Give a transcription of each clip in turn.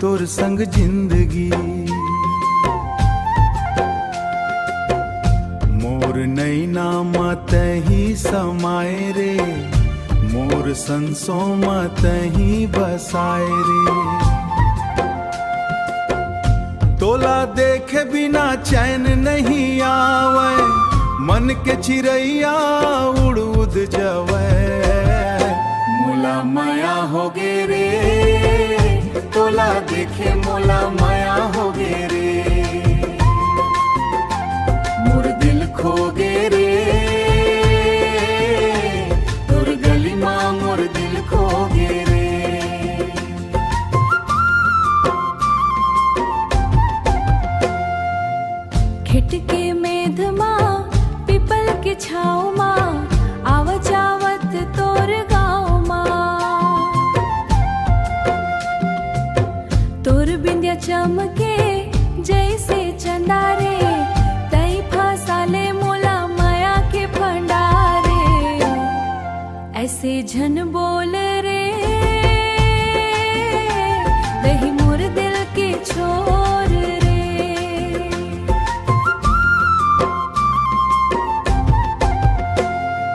तोर संग जिंदगी। मोर नैना मत ही समाए रे, मोर संसों मत ही बसाए रे। तोला देखे बिना चैन नहीं आवे, मन के चिड़ैया उड़ उद जावे। मोला माया हो गे रे, तोला देखे मोला माया हो गे रे। मोर दिल खो गे रे, तोर गली माँ मोर दिल खो गे रे। खिटके मेध माँ पीपल के छाँव माँ, आव जावत तोर गाँव माँ। तोर बिंदिया चमके जैसे चंदारे, तई फसाले मोला माया के भंडारे। ऐसे झन बोल रे, दही मोर दिल के छोर रे।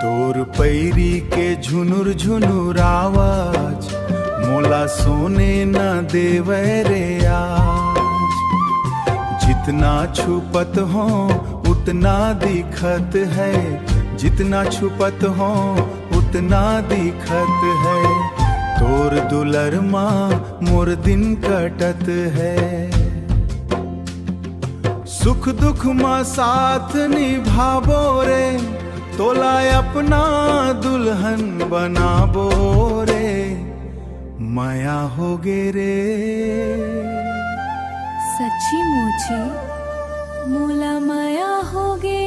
तोर पैरी के झुनुर झुनुर आवाज, मोला सोने न देवे रे आज। जितना छुपत हो उतना दिखत है, जितना छुपत हो उतना दिखत है। तोर दुलर माँ मोर दिन कटत है, सुख दुख माँ साथ निभाबो रे। तोला अपना दुल्हन बनाबो रे, माया हो गे रे। सच्ची मुझे मोला माया हो गे